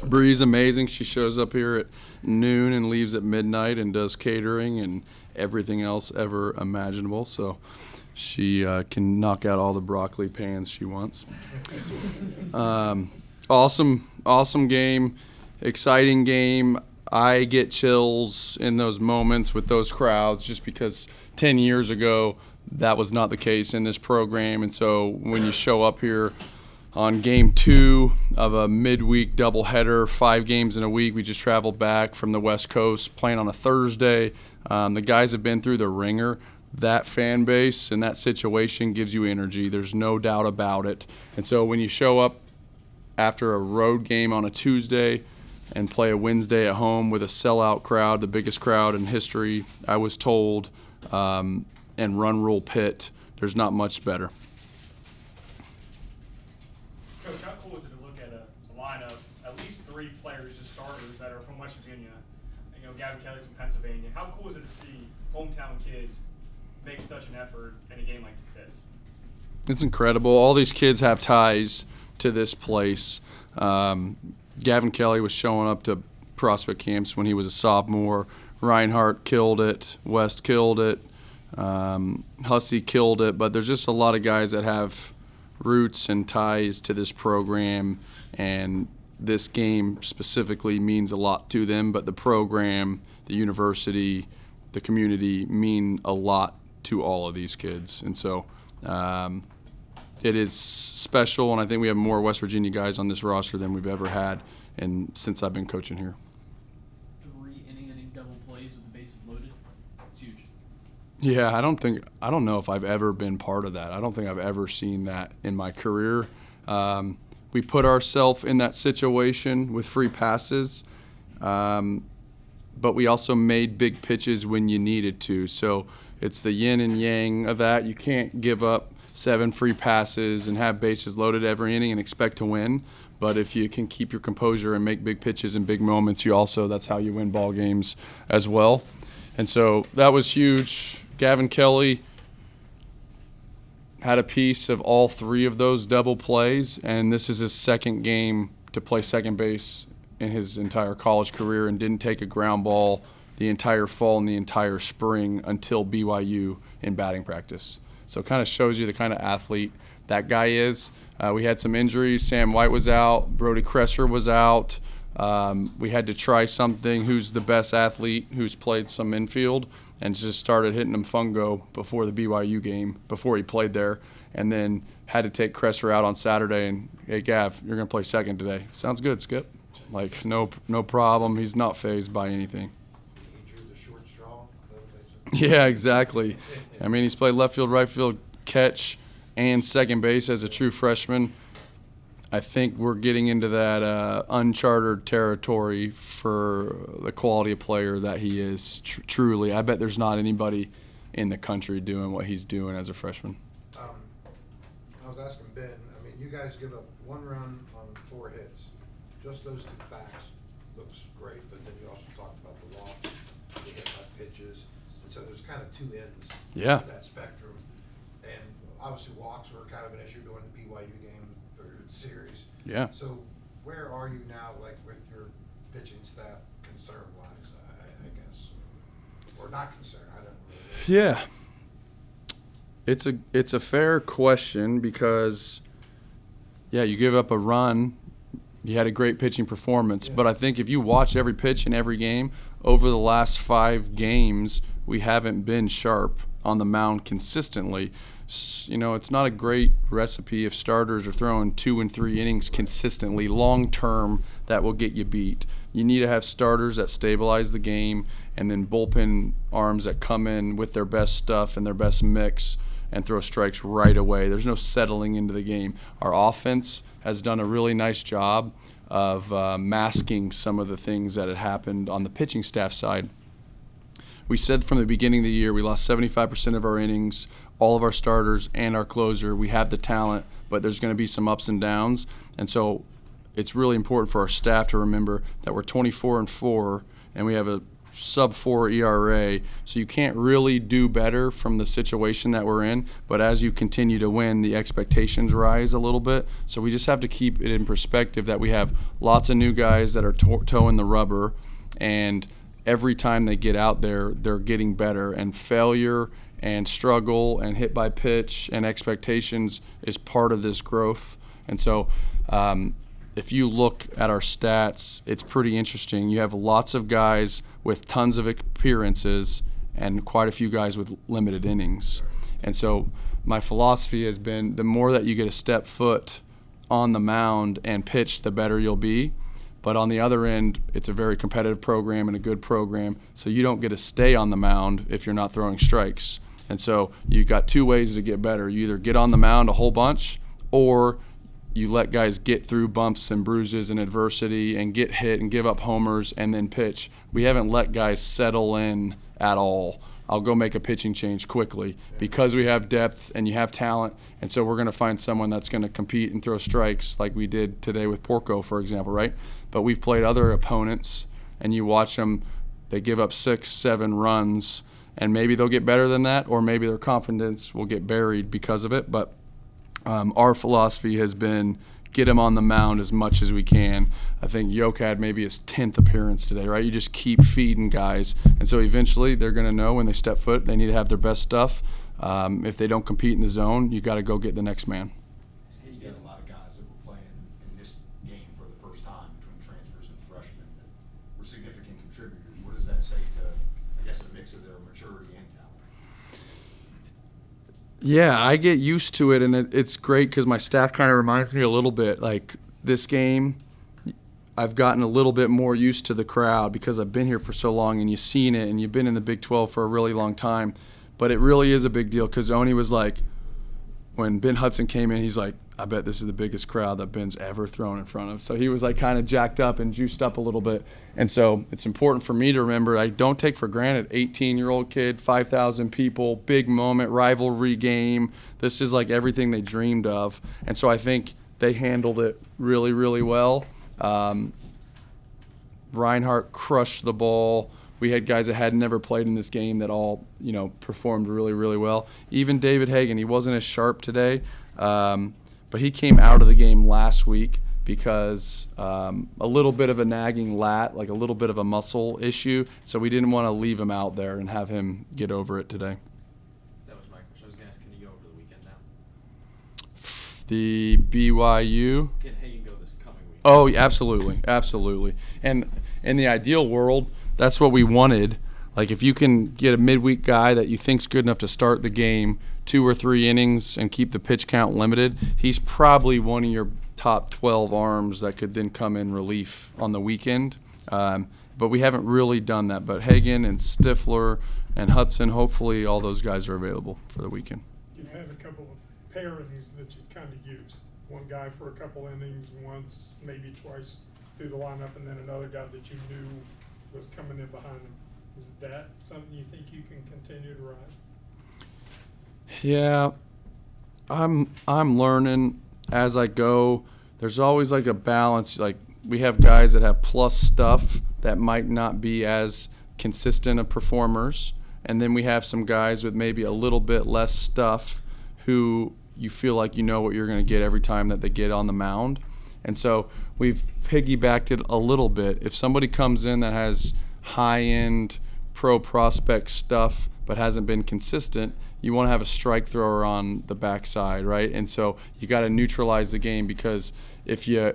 Bree's amazing. She shows up here at noon and leaves at midnight and does catering and everything else ever imaginable. So she can knock out all the broccoli pans she wants. Awesome game, exciting game. I get chills in those moments with those crowds just because 10 years ago that was not the case in this program. And so when you show up here on game 2 of a midweek doubleheader, 5 games in a week, we just traveled back from the West Coast playing on a Thursday. The guys have been through the ringer. That fan base and that situation gives you energy. There's no doubt about it. And so when you show up after a road game on a Tuesday and play a Wednesday at home with a sellout crowd, the biggest crowd in history, I was told, and run rule Pitt, there's not much better. Coach, how cool is it to look at a lineup, at least 3 players, just starters, that are from West Virginia? Gavin Kelly's from Pennsylvania. How cool is it to see hometown kids make such an effort in a game like this? It's incredible. All these kids have ties to this place. Gavin Kelly was showing up to prospect camps when he was a sophomore. Reinhardt killed it. West killed it. Hussey killed it. But there's just a lot of guys that have roots and ties to this program, and this game specifically means a lot to them. But the program, the university, the community mean a lot to all of these kids. And so it is special, and I think we have more West Virginia guys on this roster than we've ever had and since I've been coaching here. 3 inning double plays with the bases loaded. It's huge. Yeah, I don't know if I've ever been part of that. I don't think I've ever seen that in my career. We put ourselves in that situation with free passes, but we also made big pitches when you needed to. So it's the yin and yang of that. You can't give up 7 free passes and have bases loaded every inning and expect to win. But if you can keep your composure and make big pitches in big moments, that's how you win ball games as well. And so that was huge. Gavin Kelly had a piece of all 3 of those double plays, and this is his second game to play second base in his entire college career, and didn't take a ground ball the entire fall and the entire spring until BYU in batting practice. So it kind of shows you the kind of athlete that guy is. We had some injuries. Sam White was out. Brody Kresser was out. We had to try something. Who's the best athlete who's played some infield, and just started hitting him fungo before the BYU game, before he played there, and then had to take Kresser out on Saturday and, hey, Gav, you're going to play second today. Sounds good, Skip. Like, no problem. He's not fazed by anything. He drew the short straw. Yeah, exactly. I mean, he's played left field, right field, catch, and second base as a true freshman. I think we're getting into that uncharted territory for the quality of player that he is. Truly, I bet there's not anybody in the country doing what he's doing as a freshman. I was asking Ben, I mean, you guys give up 1 run on 4 hits. Just those 2 facts looks great, but then you also talked about the walks, the hit by pitches, and so there's kind of 2 ends of that spectrum. And obviously walks were kind of an issue during the BYU game or series. Yeah. So where are you now, like with your pitching staff, concern-wise, I guess, or not concerned? I don't really know. Yeah. It's a fair question because, yeah, you give up a run. You had a great pitching performance, but I think if you watch every pitch in every game, over the last 5 games, we haven't been sharp on the mound consistently. It's not a great recipe if starters are throwing 2 and 3 innings consistently. Long term, that will get you beat. You need to have starters that stabilize the game, and then bullpen arms that come in with their best stuff and their best mix and throw strikes right away. There's no settling into the game. Our offense has done a really nice job of masking some of the things that had happened on the pitching staff side. We said from the beginning of the year we lost 75% of our innings, all of our starters and our closer. We have the talent, but there's going to be some ups and downs. And so it's really important for our staff to remember that we're 24-4, and we have a sub-4 ERA, so you can't really do better from the situation that we're in. But as you continue to win, the expectations rise a little bit. So we just have to keep it in perspective that we have lots of new guys that are toeing the rubber, and every time they get out there, they're getting better. And failure and struggle and hit by pitch and expectations is part of this growth. And so if you look at our stats, it's pretty interesting. You have lots of guys with tons of appearances and quite a few guys with limited innings. And so my philosophy has been the more that you get a step foot on the mound and pitch, the better you'll be. But on the other end, it's a very competitive program and a good program, so you don't get to stay on the mound if you're not throwing strikes. And so you've got two ways to get better. You either get on the mound a whole bunch, or you let guys get through bumps and bruises and adversity and get hit and give up homers and then pitch. We haven't let guys settle in at all. I'll go make a pitching change quickly because we have depth and you have talent. And so we're going to find someone that's going to compete and throw strikes like we did today with Porco, for example, right? But we've played other opponents, and you watch them, they give up 6, 7 runs, and maybe they'll get better than that, or maybe their confidence will get buried because of it. But our philosophy has been get him on the mound as much as we can. I think Yoke had maybe his 10th appearance today, right? You just keep feeding guys. And so eventually they're going to know when they step foot, they need to have their best stuff. If they don't compete in the zone, you got to go get the next man. You get a lot of guys that were playing in this game for the first time between transfers and freshmen that were significant contributors. What does that say to, I guess, a mix of their maturity and talent? Yeah, I get used to it, and it's great because my staff kind of reminds me a little bit. Like this game, I've gotten a little bit more used to the crowd because I've been here for so long, and you've seen it, and you've been in the Big 12 for a really long time. But it really is a big deal because Oni was like, when Ben Hudson came in, he's like, I bet this is the biggest crowd that Ben's ever thrown in front of. So he was like kind of jacked up and juiced up a little bit. And so it's important for me to remember, I don't take for granted 18-year-old kid, 5,000 people, big moment, rivalry game. This is like everything they dreamed of. And so I think they handled it really, really well. Reinhardt crushed the ball. We had guys that had never played in this game that all, performed really, really well. Even David Hagan, he wasn't as sharp today, but he came out of the game last week because a little bit of a nagging lat, like a little bit of a muscle issue, so we didn't want to leave him out there and have him get over it today. That was my question. I was going to ask, can you go over the weekend now? The BYU. Can Hagen go this coming week? Oh, absolutely, absolutely. And in the ideal world, that's what we wanted. Like if you can get a midweek guy that you think's good enough to start the game 2 or 3 innings and keep the pitch count limited, he's probably one of your top 12 arms that could then come in relief on the weekend. But we haven't really done that. But Hagan and Stifler and Hudson, hopefully all those guys are available for the weekend. You've had a couple of pairings that you kind of used. One guy for a couple innings, once, maybe twice through the lineup, and then another guy that you knew was coming in behind him. Is that something you think you can continue to ride? Yeah, I'm learning as I go. There's always like a balance. Like we have guys that have plus stuff that might not be as consistent of performers, and then we have some guys with maybe a little bit less stuff who you feel like you know what you're going to get every time that they get on the mound. And so we've piggybacked it a little bit. If somebody comes in that has high-end pro prospect stuff but hasn't been consistent, you want to have a strike thrower on the backside, right? And so you got to neutralize the game, because if you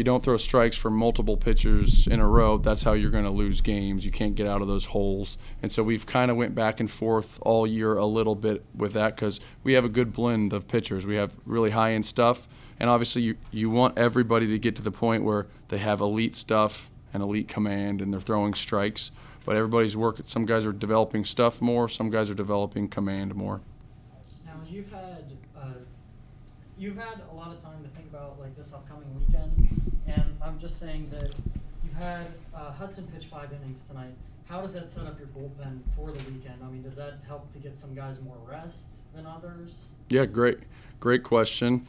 don't throw strikes for multiple pitchers in a row, that's how you're going to lose games. You can't get out of those holes. And so we've kind of went back and forth all year a little bit with that, because we have a good blend of pitchers. We have really high-end stuff, and obviously you want everybody to get to the point where they have elite stuff and elite command and they're throwing strikes. But everybody's working. Some guys are developing stuff more. Some guys are developing command more. Now, you've had a lot of time to think about like this upcoming weekend, and I'm just saying that you've had Hudson pitch 5 innings tonight. How does that set up your bullpen for the weekend? I mean, does that help to get some guys more rest than others? Yeah, great question.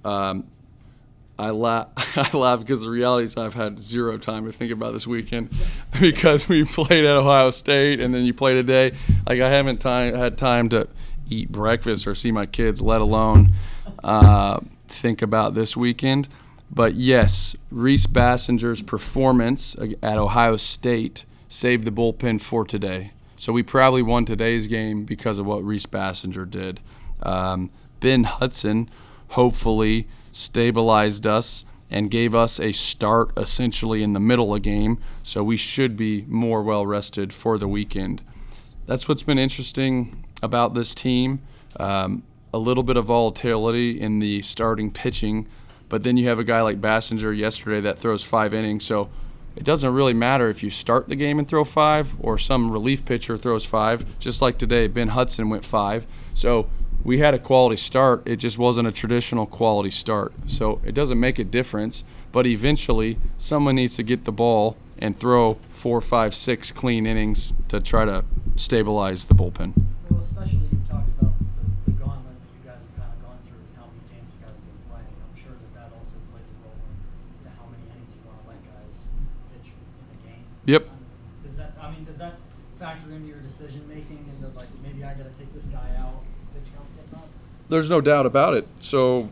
I I laugh because the reality is I've had zero time to think about this weekend because we played at Ohio State and then you play today. Like I haven't had time to eat breakfast or see my kids, let alone think about this weekend. But yes, Reese Bassinger's performance at Ohio State saved the bullpen for today. So we probably won today's game because of what Reese Bassinger did. Ben Hudson hopefully stabilized us and gave us a start essentially in the middle of the game, so we should be more well rested for the weekend. That's what's been interesting about this team. A little bit of volatility in the starting pitching, but then you have a guy like Bassinger yesterday that throws 5 innings, so it doesn't really matter if you start the game and throw 5 or some relief pitcher throws 5. Just like today, Ben Hudson went 5. So we had a quality start. It just wasn't a traditional quality start. So it doesn't make a difference, but eventually someone needs to get the ball and throw 4, 5, 6 clean innings to try to stabilize the bullpen. Well, especially you've talked about the gauntlet that you guys have kind of gone through with how many games you guys have been playing. I'm sure that also plays a role in how many innings you want to let guys pitch in the game. Yep. Does that factor into your decision making and like maybe I got to take this guy out as pitch counts get up? There's no doubt about it. So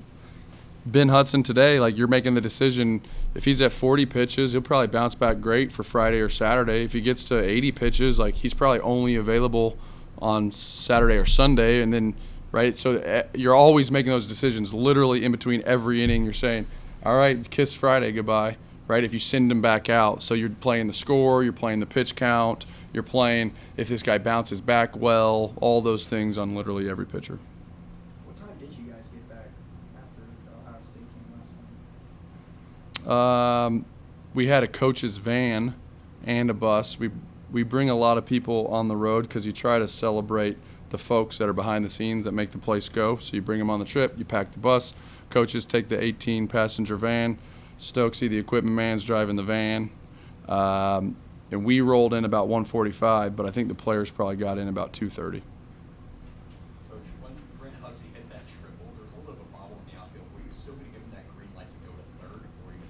Ben Hudson today, like you're making the decision, if he's at 40 pitches, he'll probably bounce back great for Friday or Saturday. If he gets to 80 pitches, like he's probably only available on Saturday or Sunday, and then, right? So you're always making those decisions literally in between every inning. You're saying, all right, kiss Friday goodbye, right? If you send him back out. So you're playing the score, you're playing the pitch count, you're playing if this guy bounces back well, all those things on literally every pitcher. What time did you guys get back after the Ohio State game last night? We had a coach's van and a bus. We bring a lot of people on the road because you try to celebrate the folks that are behind the scenes that make the place go. So you bring them on the trip, you pack the bus. Coaches take the 18-passenger van. Stokesy, the equipment man's driving the van. And we rolled in about 1:45, but I think the players probably got in about 2:30. Coach, when Brent Hussey hit that triple, there was a little bit of a bobble in the outfield. Were you still going to give him that green light to go to third or even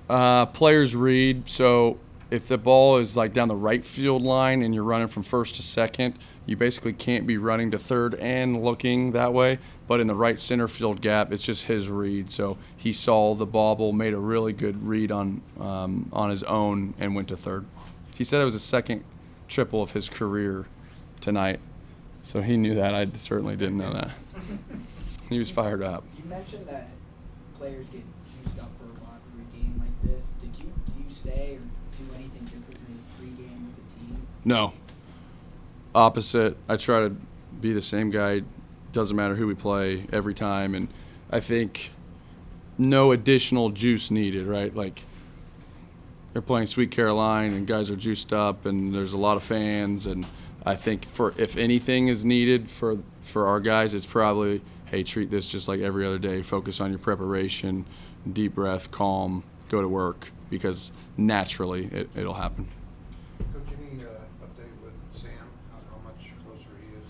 second? Players read. So if the ball is like down the right field line and you're running from first to second, you basically can't be running to third and looking that way. But in the right center field gap, it's just his read. So he saw the bobble, made a really good read on his own, and went to third. He said it was the second triple of his career tonight. So he knew that. I certainly didn't know that. He was fired up. You mentioned that players get juiced up for a locker room game like this. Do you say or do anything differently pregame with the team? No. Opposite. I try to be the same guy. Doesn't matter who we play every time. And I think no additional juice needed, right? Like they're playing Sweet Caroline and guys are juiced up and there's a lot of fans. And I think if anything is needed for our guys, it's probably, hey, treat this just like every other day. Focus on your preparation, deep breath, calm, go to work, because naturally it'll happen. Coach, any update with Sam? How much closer he is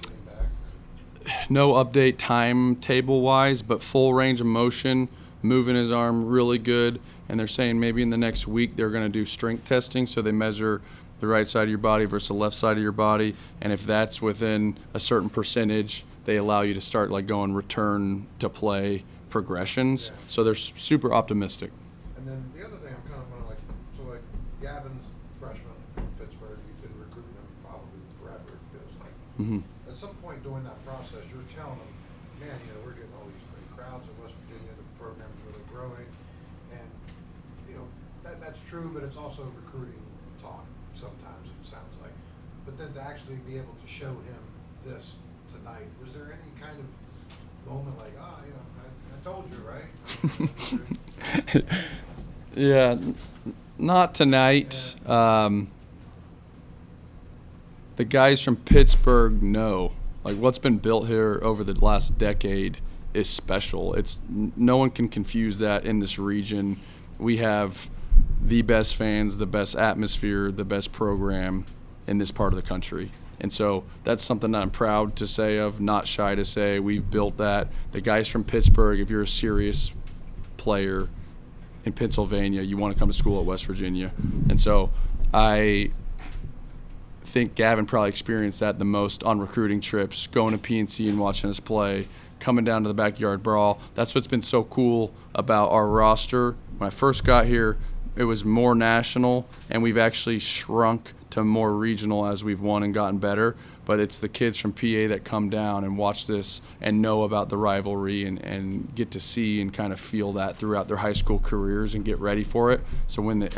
to getting back? No update timetable-wise, but full range of motion, moving his arm really good. And they're saying maybe in the next week they're going to do strength testing, so they measure the right side of your body versus the left side of your body. And if that's within a certain percentage, they allow you to start like going return to play progressions. Yeah. So they're super optimistic. And then the other thing I'm kind of wondering, like Gavin's freshman from Pittsburgh, you've been recruiting him probably forever, it feels like. Mm-hmm. At some point during that process, you're telling them, man, we're getting all these great crowds in West Virginia, the program's really growing. And, that's true, but it's also recruiting talk sometimes, it sounds like. But then to actually be able to show him this tonight, was there any kind of moment like, I told you, right? Yeah, not tonight. The guys from Pittsburgh know. Like what's been built here over the last decade is special. No one can confuse that in this region. We have the best fans, the best atmosphere, the best program in this part of the country. And so that's something that I'm proud to say of, not shy to say. We've built that. The guys from Pittsburgh, if you're a serious player in Pennsylvania, you want to come to school at West Virginia. And so I think Gavin probably experienced that the most on recruiting trips, going to PNC and watching us play, coming down to the backyard brawl. That's what's been so cool about our roster. When I first got here, it was more national, and we've actually shrunk to more regional as we've won and gotten better. But it's the kids from PA that come down and watch this and know about the rivalry and get to see and kind of feel that throughout their high school careers and get ready for it. So when the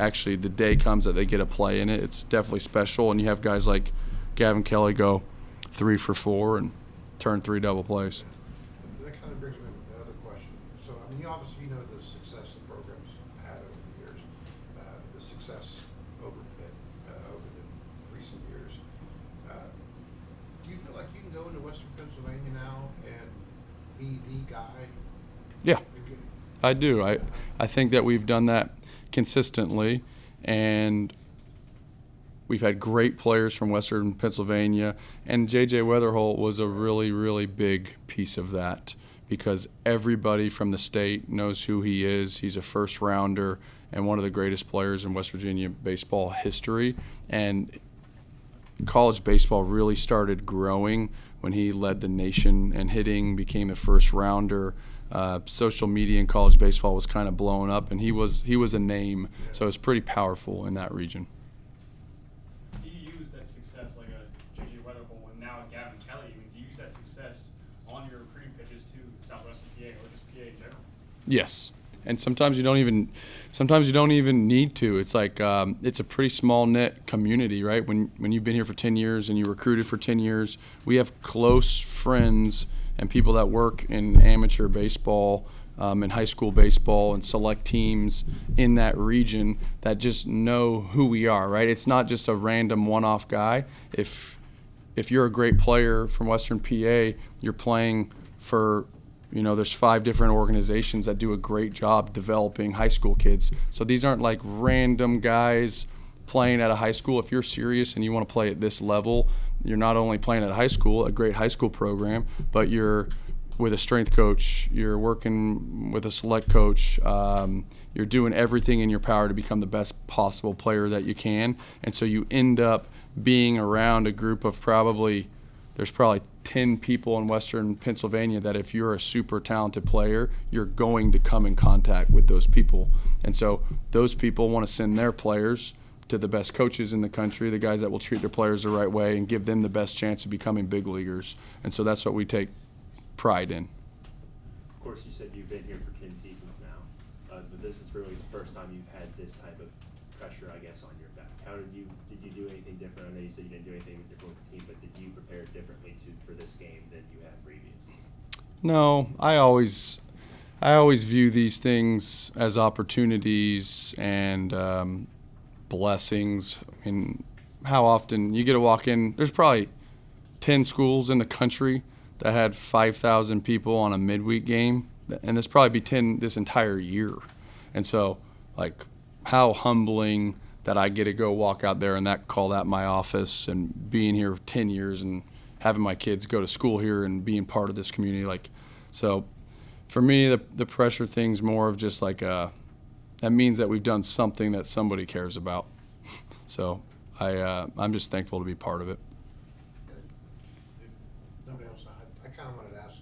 day comes that they get a play in it, it's definitely special. And you have guys like Gavin Kelly go 3 for 4 and turn 3 double plays. That kind of brings me to another question. So, I mean, you obviously know the success the program's had over the years, the success over the recent years. Do you feel like you can go into Western Pennsylvania now and be the guy? Yeah, I do. I think that we've done that consistently, and we've had great players from Western Pennsylvania, and J.J. Weatherholt was a really, really big piece of that because everybody from the state knows who he is. He's a first rounder and one of the greatest players in West Virginia baseball history, and college baseball really started growing when he led the nation and hitting, became a first rounder. Social media in college baseball was kind of blowing up, and he was a name, so it's pretty powerful in that region. Do you use that success like a J.J. Weatherholt and now a Gavin Kelly? I mean, do you use that success on your recruiting pitches to Southwestern PA or just PA in general? Yes, and sometimes you don't even need to. It's like it's a pretty small knit community, right? When you've been here for 10 years and you recruited for 10 years, we have close friends and people that work in amateur baseball, in high school baseball, and select teams in that region that just know who we are, right? It's not just a random one-off guy. If you're a great player from Western PA, you're playing for, there's 5 different organizations that do a great job developing high school kids. So these aren't like random guys playing at a high school. If you're serious and you want to play at this level, you're not only playing at a high school, a great high school program, but you're with a strength coach, you're working with a select coach, you're doing everything in your power to become the best possible player that you can. And so you end up being around a group of there's probably 10 people in Western Pennsylvania that if you're a super talented player, you're going to come in contact with those people. And so those people want to send their players to the best coaches in the country, the guys that will treat their players the right way and give them the best chance of becoming big leaguers. And so that's what we take pride in. Of course, you said you've been here for 10 seasons now, but this is really the first time you've had this type of pressure, I guess, on your back. Did you do anything different? I know you said you didn't do anything different with the team, but did you prepare differently for this game than you have previously? No, I always view these things as opportunities and blessings. I mean, how often you get to walk in, there's probably 10 schools in the country that had 5,000 people on a midweek game, and there's probably be 10 this entire year. And so, like, how humbling that I get to go walk out there and call that my office, and being here 10 years and having my kids go to school here and being part of this community. Like, so for me, the pressure thing's more of just like that means that we've done something that somebody cares about. So I'm just thankful to be part of it. Nobody else, I kind of wanted to ask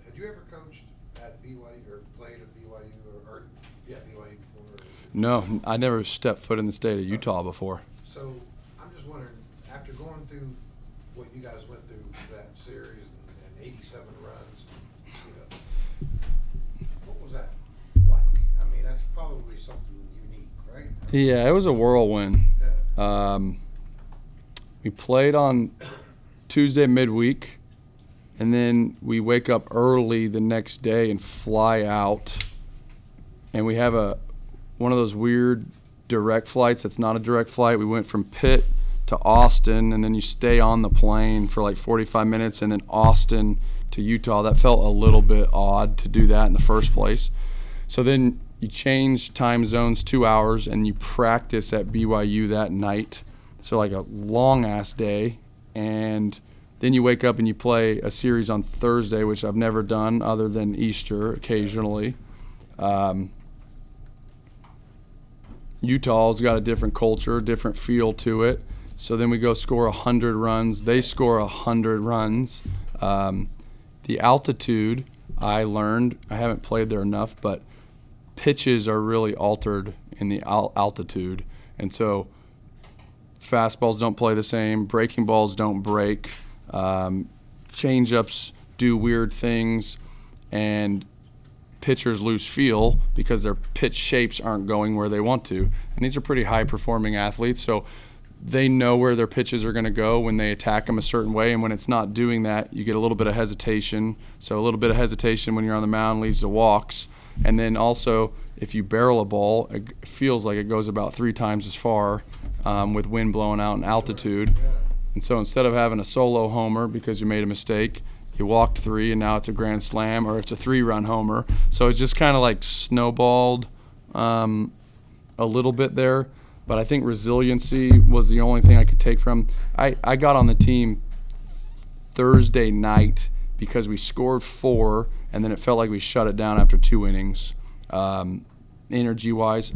had you ever coached at BYU or played at BYU or BYU before? No, I never stepped foot in the state of Utah before. So I'm just wondering, after going through what you guys went through that series and 87 runs, what was that like? I mean, that's probably something unique, right? Yeah, it was a whirlwind. Yeah. We played on Tuesday midweek, and then we wake up early the next day and fly out, and we have one of those weird direct flights that's not a direct flight. We went from Pitt to Austin, and then you stay on the plane for like 45 minutes, and then Austin to Utah. That felt a little bit odd to do that in the first place. So then you change time zones 2 hours, and you practice at BYU that night. So like a long-ass day, and then you wake up and you play a series on Thursday, which I've never done other than Easter occasionally. Utah's got a different culture, different feel to it. So then we go score 100 runs. They score 100 runs. The altitude, I learned, I haven't played there enough, but pitches are really altered in the altitude. And so fastballs don't play the same, breaking balls don't break, change-ups do weird things, and pitchers lose feel because their pitch shapes aren't going where they want to. And these are pretty high-performing athletes, so they know where their pitches are going to go when they attack them a certain way, and when it's not doing that, you get a little bit of hesitation. So a little bit of hesitation when you're on the mound leads to walks. And then also, if you barrel a ball, it feels like it goes about 3 times as far with wind blowing out and altitude. And so instead of having a solo homer because you made a mistake, you walked 3 and now it's a grand slam, or it's a 3-run homer. So it just kind of like snowballed a little bit there. But I think resiliency was the only thing I could take from. I got on the team Thursday night because we scored 4, and then it felt like we shut it down after 2 innings, energy-wise.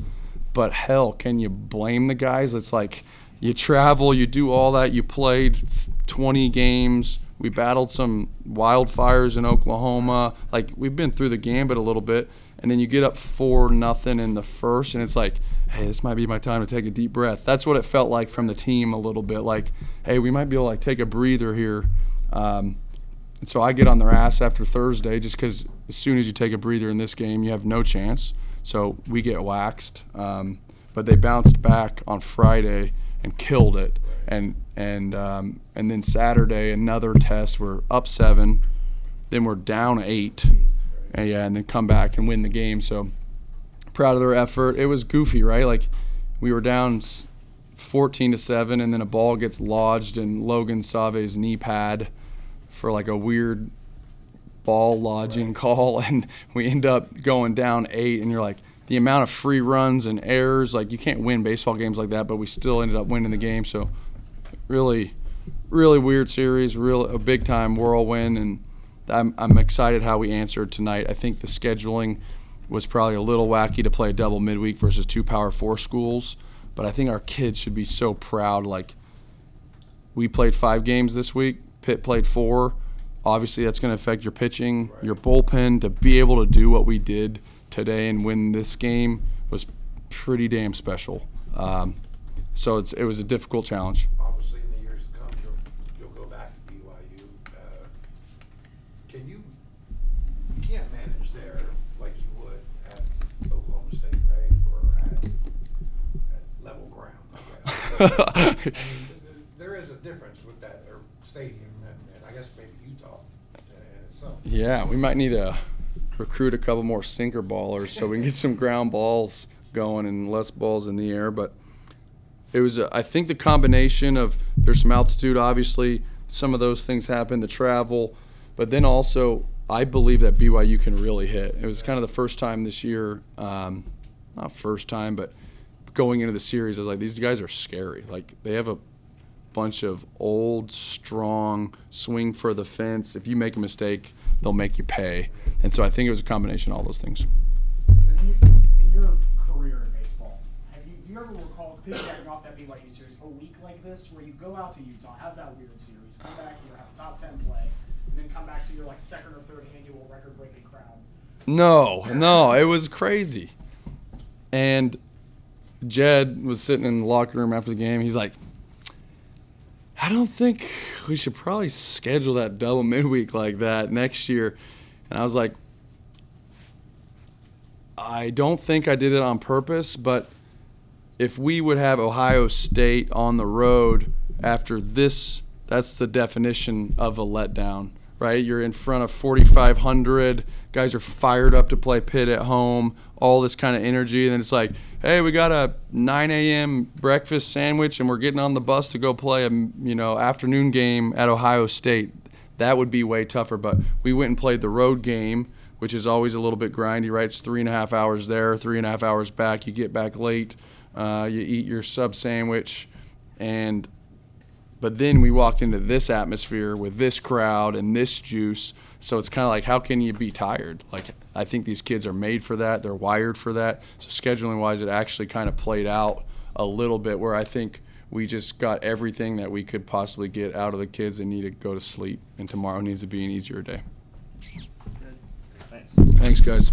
But hell, can you blame the guys? It's like you travel, you do all that. You played 20 games. We battled some wildfires in Oklahoma. Like, we've been through the gambit a little bit. And then you get up 4-0 in the first, and it's like, hey, this might be my time to take a deep breath. That's what it felt like from the team a little bit. Like, hey, we might be able to like take a breather here. And so I get on their ass after Thursday just because as soon as you take a breather in this game, you have no chance. So we get waxed. But they bounced back on Friday and killed it. And then Saturday, another test. We're up 7. Then we're down 8. And then come back and win the game. So proud of their effort. It was goofy, right? Like, we were down 14-7, and then a ball gets lodged in Logan Save's knee pad for like a weird ball lodging call, and we end up going down 8. And you're like, the amount of free runs and errors, like, you can't win baseball games like that, but we still ended up winning the game. So really, really weird series, a big time whirlwind, and I'm excited how we answered tonight. I think the scheduling was probably a little wacky to play a double midweek versus 2 Power 4 schools, but I think our kids should be so proud. Like, we played 5 games this week. Pitt played 4. Obviously, that's going to affect your pitching, your bullpen. To be able to do what we did today and win this game was pretty damn special. So it was a difficult challenge. Obviously, in the years to come, you'll go back to BYU. You can't manage there like you would at Oklahoma State, right? Or at level ground, I guess. I mean, there is a difference with that stadium and I guess maybe Utah in itself. Yeah, we might need to recruit a couple more sinker ballers so we can get some ground balls going and less balls in the air. But it was, I think, the combination of there's some altitude, obviously, some of those things happen, the travel, but then also I believe that BYU can really hit. It was kind of the first time this year, not first time, but going into the series, I was like, these guys are scary. Like, they have a bunch of old, strong, swing for the fence. If you make a mistake, they'll make you pay. And so I think it was a combination of all those things. In your career in baseball, do you ever recall piggybacking off that BYU series a week like this where you go out to Utah, have that weird series, come back here, have a top 10 play, and then come back to your like 2nd or 3rd annual record-breaking crowd? No, it was crazy. And Jed was sitting in the locker room after the game. He's like, I don't think we should probably schedule that double midweek like that next year. And I was like, I don't think I did it on purpose, but if we would have Ohio State on the road after this, that's the definition of a letdown, right? You're in front of 4,500. Guys are fired up to play Pitt at home, all this kind of energy. And then it's like, hey, we got a 9 a.m. breakfast sandwich and we're getting on the bus to go play a afternoon game at Ohio State. That would be way tougher. But we went and played the road game, which is always a little bit grindy, right? It's 3.5 hours there, 3.5 hours back. You get back late. You eat your sub sandwich. But then we walked into this atmosphere with this crowd and this juice. So it's kind of like, how can you be tired? Like, I think these kids are made for that. They're wired for that. So scheduling wise, it actually kind of played out a little bit where I think we just got everything that we could possibly get out of the kids and need to go to sleep. And tomorrow needs to be an easier day. Thanks. Thanks, guys.